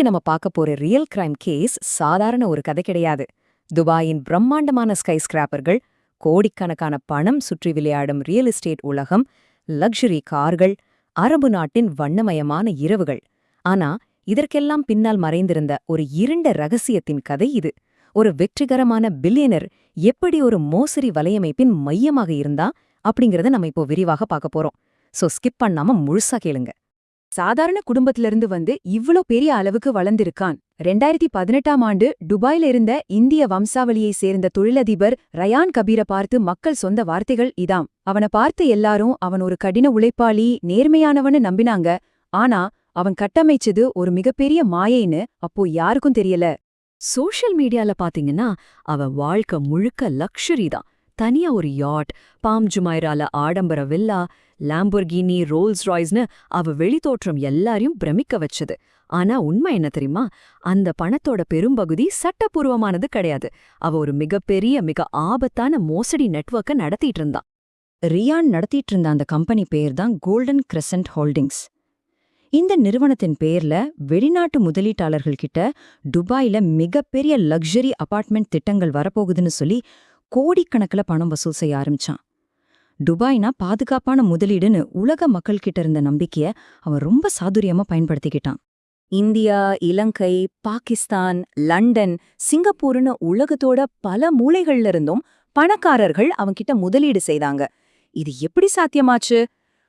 இன்னைக்கு நம்ம பார்க்க போற ரியல் கிரைம் கேஸ் சாதாரண ஒரு கதை கிடையாது. துபாயின் பிரம்மாண்டமான ஸ்கை ஸ்கிராப்பர்கள், கோடிக்கணக்கான பணம் சுற்றி விளையாடும் ரியல் எஸ்டேட் உலகம், லக்ஸுரி கார்கள், அரபு நாட்டின் வண்ணமயமான இரவுகள். ஆனா இதற்கெல்லாம் பின்னால் மறைந்திருந்த ஒரு இருண்ட ரகசியத்தின் கதை இது. ஒரு வெற்றிகரமான பில்லியனர் எப்படி ஒரு மோசடி வலையமைப்பின் மையமாக இருந்தா அப்படிங்கறத நம்ம இப்போ விரிவாக பார்க்க போறோம். சோ ஸ்கிப் பண்ணாம முழுசா கேளுங்க. சாதாரண குடும்பத்திலிருந்து வந்து இவ்ளோ பெரிய அளவுக்கு வளர்ந்திருக்கான். 2018ஆம் ஆண்டு துபாயில இருந்த இந்திய வம்சாவளியை சேர்ந்த தொழிலதிபர் ரயான் கபீரை பார்த்து மக்கள் சொந்த வார்த்தைகள் இதாம். அவனை பார்த்து எல்லாரும் அவன் ஒரு கடின உழைப்பாளி, நேர்மையானவன்னு நம்பினாங்க. ஆனா அவன் கட்டமைச்சது ஒரு மிகப்பெரிய மாயைன்னு அப்போ யாருக்கும் தெரியல. சோஷியல் மீடியால பாத்தீங்கன்னா அவ வாழ்க்கை முழுக்க லக்ஸுரி தான். தனியா ஒரு யாட், பாம் ஜுமைரால ஆடம்பர வில்லா, லாம்போர்கினி, ரோல்ஸ் ராய்ஸ்னு அவ வெளித்தோற்றம் எல்லாரையும் பிரமிக்க வச்சது. ஆனா உண்மை என்ன தெரியுமா? அந்த பணத்தோட பெரும்பகுதி சட்டப்பூர்வமானது கிடையாது. அவ ஒரு மிக ஆபத்தான மோசடி நெட்வொர்க்க நடத்திட்டு இருந்தா. ரியான் நடத்திட்டு இருந்த அந்த கம்பெனி பேர் தான் கோல்டன் கிரெசன்ட் ஹோல்டிங்ஸ். இந்த நிறுவனத்தின் பேர்ல வெளிநாட்டு முதலீட்டாளர்கள் கிட்ட துபாயில மிகப்பெரிய லக்ஸரி அபார்ட்மெண்ட் திட்டங்கள் வரப்போகுதுன்னு சொல்லி கோடிக்கணக்கில் பணம் வசூல் செய்ய ஆரம்பிச்சான். துபாய்னா பாதுகாப்பான முதலீடுன்னு உலக மக்கள்கிட்ட இருந்த நம்பிக்கைய அவன் ரொம்ப சாதுரியமா பயன்படுத்திக்கிட்டான். இந்தியா, இலங்கை, பாகிஸ்தான், லண்டன், சிங்கப்பூர்னு உலகத்தோட பல மூலைகள்ல இருந்தும் பணக்காரர்கள் அவன்கிட்ட முதலீடு செய்தாங்க. இது எப்படி சாத்தியமாச்சு?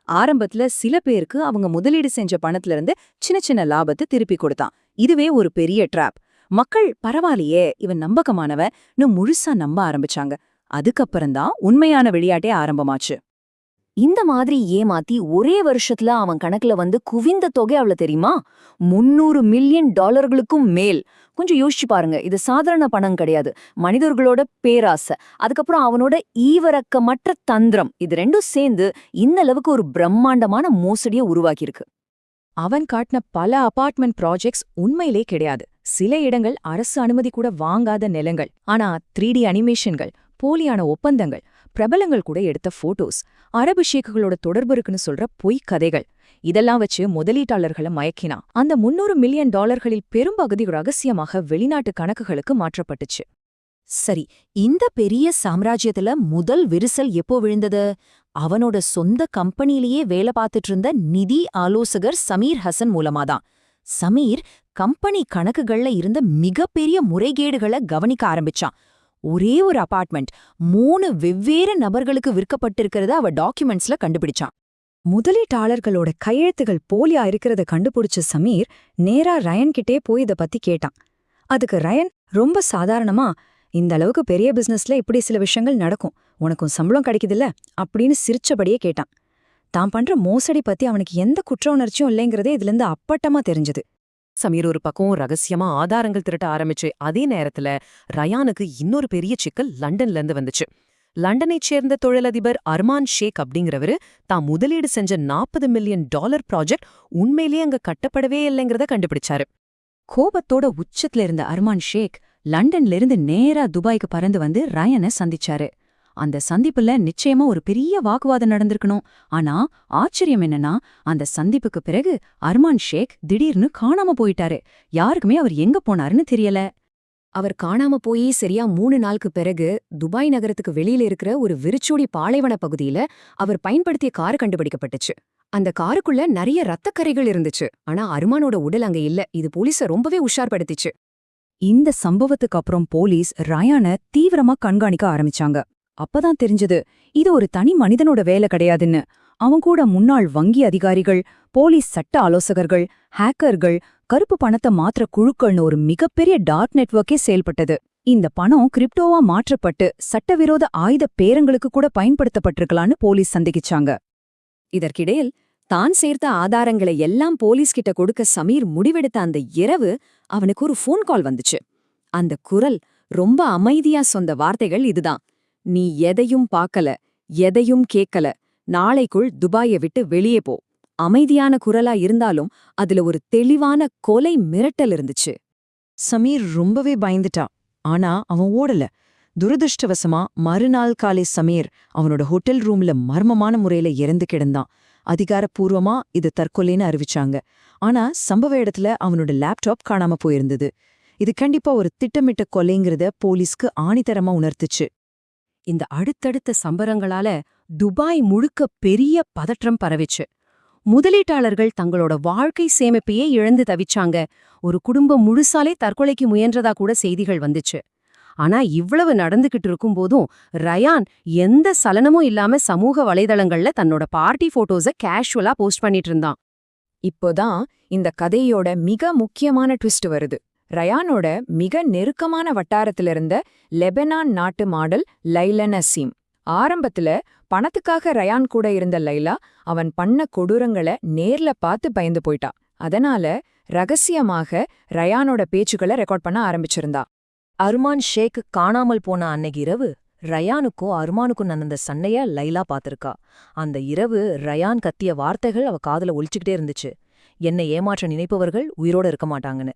ஆரம்பத்துல சில பேருக்கு அவங்க முதலீடு செஞ்ச பணத்துல இருந்து சின்ன சின்ன லாபத்தை திருப்பி கொடுத்தான். இதுவே ஒரு பெரிய ட்ராப். மக்கள் பரவாயில்லையே, இவன் நம்பகமானவன்னு முழுசா நம்ப ஆரம்பிச்சாங்க. அதுக்கப்புறம்தான் உண்மையான விளையாட்டே ஆரம்பமாச்சு. இந்த மாதிரி ஏமாத்தி ஒரே வருஷத்துல அவன் கணக்குல வந்து குவிந்த தொகை அவ்வளவு தெரியுமா? 300 மில்லியன் டாலர்களுக்கும் மேல். கொஞ்சம் யோசிச்சு பாருங்க, இது சாதாரண பணம் கிடையாது. மனிதர்களோட பேராசை, அதுக்கப்புறம் அவனோட ஈவரக்கமற்ற தந்திரம், இது ரெண்டும் சேர்ந்து இந்த அளவுக்கு ஒரு பிரம்மாண்டமான மோசடியை உருவாக்கியிருக்கு. அவன் காட்டின பல அபார்ட்மெண்ட் ப்ராஜெக்ட்ஸ் உண்மையிலே கிடையாது. சில இடங்கள் அரசு அனுமதி கூட வாங்காத நிலங்கள். ஆனா 3D அனிமேஷன்கள், போலியான ஒப்பந்தங்கள், பிரபலங்கள் கூட எடுத்த போட்டோஸ், அரபு ஷேக்குகளோட தொடர்பு இருக்குன்னு சொல்ற பொய் கதைகள், இதெல்லாம் வச்சு முதலீட்டாளர்களை மயக்கினான். அந்த 300 மில்லியன் டாலர்களில் பெரும்பகுதி ரகசியமாக வெளிநாட்டு கணக்குகளுக்கு மாற்றப்பட்டுச்சு. சரி, இந்த பெரிய சாம்ராஜ்யத்துல முதல் விரிசல் எப்போ விழுந்தது? அவனோட சொந்த கம்பெனிலேயே வேலை பார்த்துட்டு இருந்த நிதி ஆலோசகர் சமீர் ஹசன் மூலமாதான். சமீர் கம்பெனி கணக்குகள்ல இருந்த மிகப்பெரிய முறைகேடுகளை கவனிக்க ஆரம்பிச்சான். ஒரே ஒரு அபார்ட்மெண்ட் 3 வெவ்வேறு நபர்களுக்கு விற்கப்பட்டிருக்கிறத அவ டாக்குமெண்ட்ஸ்ல கண்டுபிடிச்சான். முதலீட்டாளர்களோட கையெழுத்துகள் போலியா இருக்கிறத கண்டுபிடிச்ச சமீர் நேரா ரயன் கிட்டே போய் இத பத்தி கேட்டான். அதுக்கு ரயன் ரொம்ப சாதாரணமா, இந்த அளவுக்கு பெரிய பிசினஸ்ல இப்படி சில விஷயங்கள் நடக்கும், உனக்கும் சம்பளம் கிடைக்குதுல்ல அப்படின்னு சிரிச்சபடியே கேட்டான். தான் பண்ற மோசடி பத்தி அவனுக்கு எந்த குற்ற உணர்ச்சியும் இல்லைங்கிறதே இதுல இருந்து அப்பட்டமா தெரிஞ்சது. சமீர் ஒரு பக்கம் ரகசியமா ஆதாரங்கள் திரட்ட ஆரம்பிச்சு, அதே நேரத்துல ரயானுக்கு இன்னொரு பெரிய சிக்கல் லண்டன்ல இருந்து வந்துச்சு. லண்டனைச் சேர்ந்த தொழிலதிபர் அர்மான் ஷேக் அப்படிங்கிறவரு தான் முதலீடு செஞ்ச 40 மில்லியன் டாலர் ப்ராஜெக்ட் உண்மையிலேயே அங்க கட்டப்படவே இல்லைங்கிறத கண்டுபிடிச்சாரு. கோபத்தோட உச்சத்துல இருந்த அர்மான் ஷேக் லண்டன்ல இருந்து நேரா துபாய்க்கு பறந்து வந்து ரயனை சந்திச்சாரு. அந்த சந்திப்புல நிச்சயமா ஒரு பெரிய வாக்குவாதம் நடந்திருக்கணும். ஆனா ஆச்சரியம் என்னன்னா, அந்த சந்திப்புக்கு பிறகு அர்மான் ஷேக் திடீர்னு காணாம போயிட்டாரு. யாருக்குமே அவர் எங்க போனாருன்னு தெரியல. அவர் காணாம போய் சரியா 3 நாளுக்கு பிறகு துபாய் நகரத்துக்கு வெளியில இருக்கிற ஒரு விரிச்சோடி பாலைவன பகுதியில அவர் பயன்படுத்திய கார் கண்டுபிடிக்கப்பட்டுச்சு. அந்த காருக்குள்ள நிறைய ரத்தக்கரைகள் இருந்துச்சு. ஆனா அர்மானோட உடல் அங்க இல்ல. இது போலீஸ ரொம்பவே உஷார்படுத்திச்சு. இந்த சம்பவத்துக்கு அப்புறம் போலீஸ் ரயானை தீவிரமா கண்காணிக்க ஆரம்பிச்சாங்க. அப்பதான் தெரிஞ்சது, இது ஒரு தனி மனிதனோட வேலை கிடையாதுன்னு. அவன் கூட முன்னாள் வங்கி அதிகாரிகள், போலீஸ் சட்ட ஆலோசகர்கள், ஹேக்கர்கள், கருப்பு பணத்தை மாற்ற குழுக்கள்னு ஒரு மிகப்பெரிய டார்க் நெட்வொர்க்கே செயல்பட்டது. இந்த பணம் கிரிப்டோவா மாற்றப்பட்டு சட்டவிரோத ஆயுத பேரங்களுக்கு கூட பயன்படுத்தப்பட்டிருக்கலான்னு போலீஸ் சந்தேகிச்சாங்க. இதற்கிடையில் தான் சேர்த்த ஆதாரங்களை எல்லாம் போலீஸ்கிட்ட கொடுக்க சமீர் முடிவெடுத்த அந்த இரவு அவனுக்கு ஒரு ஃபோன் கால் வந்துச்சு. அந்த குரல் ரொம்ப அமைதியா சொந்த வார்த்தைகள் இதுதான்: நீ எதையும் பார்க்கல, எதையும் கேட்கல, நாளைக்குள் துபாயை விட்டு வெளியே போ. அமைதியான குரலா இருந்தாலும் அதுல ஒரு தெளிவான கொலை மிரட்டல் இருந்துச்சு. சமீர் ரொம்பவே பயந்துட்டான். ஆனா அவன் ஓடல. துரதிருஷ்டவசமா மறுநாள் காலை சமீர் அவனோட ஹோட்டல் ரூம்ல மர்மமான முறையில இறந்து கிடந்தான். அதிகாரப்பூர்வமா இது தற்கொலைன்னு அறிவிச்சாங்க. ஆனா சம்பவ இடத்துல அவனோட லேப்டாப் காணாம போயிருந்தது. இது கண்டிப்பா ஒரு திட்டமிட்ட கொலைங்கிறத போலீஸ்க்கு ஆணித்தரமா உணர்த்துச்சு. இந்த அடுத்தடுத்த சம்பரங்களால துபாய் முழுக்க பெரிய பதற்றம் பரவிச்சு. முதலீட்டாளர்கள் தங்களோட வாழ்க்கை சேமிப்பையே இழந்து தவிச்சாங்க. ஒரு குடும்பம் முழுசாலே தற்கொலைக்கு முயன்றதா கூட செய்திகள் வந்துச்சு. ஆனா இவ்வளவு நடந்துகிட்டு இருக்கும்போதும் ரயான் எந்த சலனமும் இல்லாம சமூக வலைதளங்கள்ல தன்னோட பார்ட்டி போட்டோஸ கேஷுவலா போஸ்ட் பண்ணிட்டு இருந்தான். இப்போதான் இந்த கதையோட மிக முக்கியமான ட்விஸ்ட் வருது. ரயானோட மிக நெருக்கமான வட்டாரத்திலிருந்த லெபனான் நாட்டு மாடல் லைலா நசீம். ஆரம்பத்துல பணத்துக்காக ரயான் கூட இருந்த லைலா அவன் பண்ண கொடூரங்களை நேர்ல பார்த்து பயந்து போயிட்டா. அதனால ரகசியமாக ரயானோட பேச்சுக்களை ரெக்கார்ட் பண்ண ஆரம்பிச்சிருந்தா. அர்மான் ஷேக் காணாமல் போன அன்னைக்கு இரவு ரயானுக்கும் அர்மானுக்கும் நடந்த சண்டைய லைலா பாத்திருக்கா. அந்த இரவு ரயான் கத்திய வார்த்தைகள் அவ காதுல ஒலிச்சுக்கிட்டே இருந்துச்சு. என்னை ஏமாற்ற நினைப்பவர்கள் உயிரோட இருக்க மாட்டாங்கன்னு.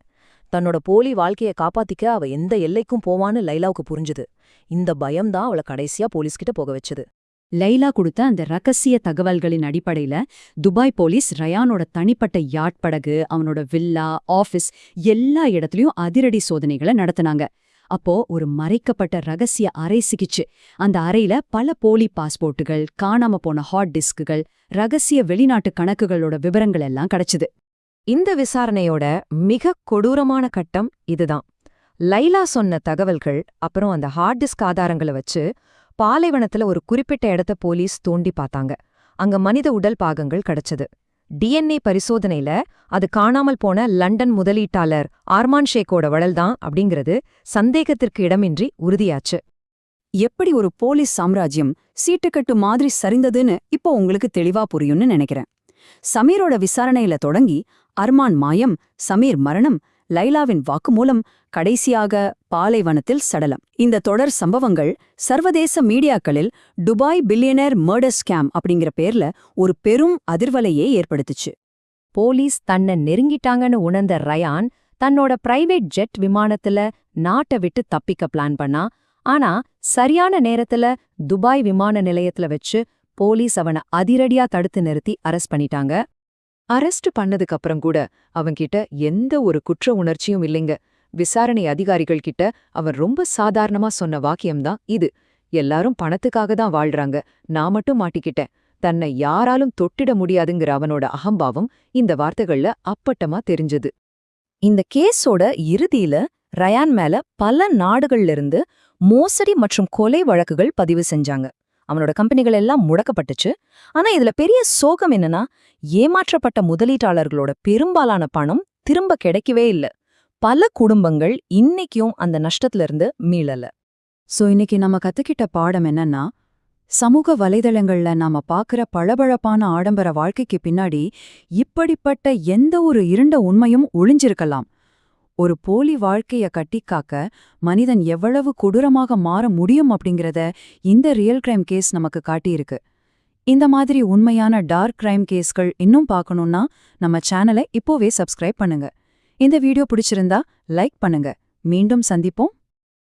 தன்னோட போலி வாழ்க்கைய காப்பாத்திக்க அவ எந்த எல்லைக்கும் போவான்னு லைலாவுக்கு புரிஞ்சுது. இந்த பயம்தான் அவளை கடைசியா போலீஸ்கிட்ட போக வச்சது. லைலா கொடுத்த அந்த ரகசிய தகவல்களின் அடிப்படையில துபாய் போலீஸ் ரயானோட தனிப்பட்ட யாட் படகு, அவனோட வில்லா, ஆபீஸ் எல்லா இடத்துலயும் அதிரடி சோதனைகளை நடத்தினாங்க. அப்போ ஒரு மறைக்கப்பட்ட ரகசிய அறை சிக்கிச்சு. அந்த அறையில பல போலி பாஸ்போர்ட்டுகள், காணாம போன ஹாட் டிஸ்குகள், ரகசிய வெளிநாட்டு கணக்குகளோட விவரங்கள் எல்லாம் கிடைச்சுது. இந்த விசாரணையோட மிக கொடூரமான கட்டம் இதுதான். லைலா சொன்ன தகவல்கள் அப்புறம் அந்த ஹார்ட் டிஸ்க் ஆதாரங்களை வச்சு பாலைவனத்துல ஒரு குறிப்பிட்ட இடத்த போலீஸ் தோண்டி பார்த்தாங்க. அங்க மனித உடல் பாகங்கள் கிடைச்சது. டிஎன்ஏ பரிசோதனையில அது காணாமல் போன லண்டன் முதலீட்டாளர் ஆர்மான் ஷேக்கோட வளல்தான் அப்படிங்கிறது சந்தேகத்திற்கு இடமின்றி உறுதியாச்சு. எப்படி ஒரு போலீஸ் சாம்ராஜ்யம் சீட்டுக்கட்டு மாதிரி சரிந்ததுன்னு இப்போ உங்களுக்கு தெளிவா புரியும்னு நினைக்கிறேன். சமீரோட விசாரணையில தொடங்கி அர்மான் மாயம், சமீர் மரணம், லைலாவின் வாக்குமூலம், கடைசியாக பாலைவனத்தில் சடலம். இந்த தொடர் சம்பவங்கள் சர்வதேச மீடியாக்களில் துபாய் பில்லியனர் மர்டர் ஸ்கேம் அப்படிங்கிற பேர்ல ஒரு பெரும் அதிர்வலையே ஏற்படுத்துச்சு. போலீஸ் தன்னை நெருங்கிட்டாங்கன்னு உணர்ந்த ரயான் தன்னோட பிரைவேட் ஜெட் விமானத்துல நாட்டை விட்டு தப்பிக்க பிளான் பண்ணா. ஆனா சரியான நேரத்துல துபாய் விமான நிலையத்துல வச்சு போலீஸ் அவனை அதிரடியா தடுத்து நிறுத்தி அரெஸ்ட் பண்ணிட்டாங்க. அரெஸ்ட் பண்ணதுக்கு அப்புறம் கூட அவன்கிட்ட எந்த ஒரு குற்ற உணர்ச்சியும் இல்லைங்க. விசாரணை அதிகாரிகள் கிட்ட அவன் ரொம்ப சாதாரணமா சொன்ன வாக்கியம்தான் இது. எல்லாரும் பணத்துக்காக தான் வாழ்றாங்க, நான் மட்டும் மாட்டிக்கிட்டேன். தன்னை யாராலும் தொட்டிட முடியாதுங்கிற அவனோட அகம்பாவம் இந்த வார்த்தைகள்ல அப்பட்டமா தெரிஞ்சது. இந்த கேஸோட இறுதியில ரயான் மேல பல நாடுகள்ல இருந்து மோசடி மற்றும் கொலை வழக்குகள் பதிவு செஞ்சாங்க. அவனோட கம்பெனிகள் எல்லாம் முடக்கப்பட்டுச்சு. ஆனா இதுல பெரிய சோகம் என்னன்னா, ஏமாற்றப்பட்ட முதலீட்டாளர்களோட பெரும்பாலான பணம் திரும்ப கிடைக்கவே இல்ல. பல குடும்பங்கள் இன்னைக்கும் அந்த நஷ்டத்துல இருந்து மீளல. சோ இன்னைக்கு நம்ம கத்துக்கிட்ட பாடம் என்னன்னா, சமூக வலைதளங்கள்ல நாம பாக்குற பளபளப்பான ஆடம்பர வாழ்க்கைக்கு பின்னாடி இப்படிப்பட்ட எந்த ஒரு இருண்ட உண்மையும் ஒளிஞ்சிருக்கலாம். ஒரு போலி வாழ்க்கைய கட்டிக்காக்க மனிதன் எவ்வளவு கொடூரமாக மாற முடியும் அப்படிங்கிறத இந்த ரியல் கிரைம் கேஸ் நமக்கு காட்டியிருக்கு. இந்த மாதிரி உண்மையான டார்க் கிரைம் கேஸ்கள் இன்னும் பார்க்கணும்னா நம்ம சேனலை இப்போவே சப்ஸ்கிரைப் பண்ணுங்க. இந்த வீடியோ பிடிச்சிருந்தா லைக் பண்ணுங்க. மீண்டும் சந்திப்போம்.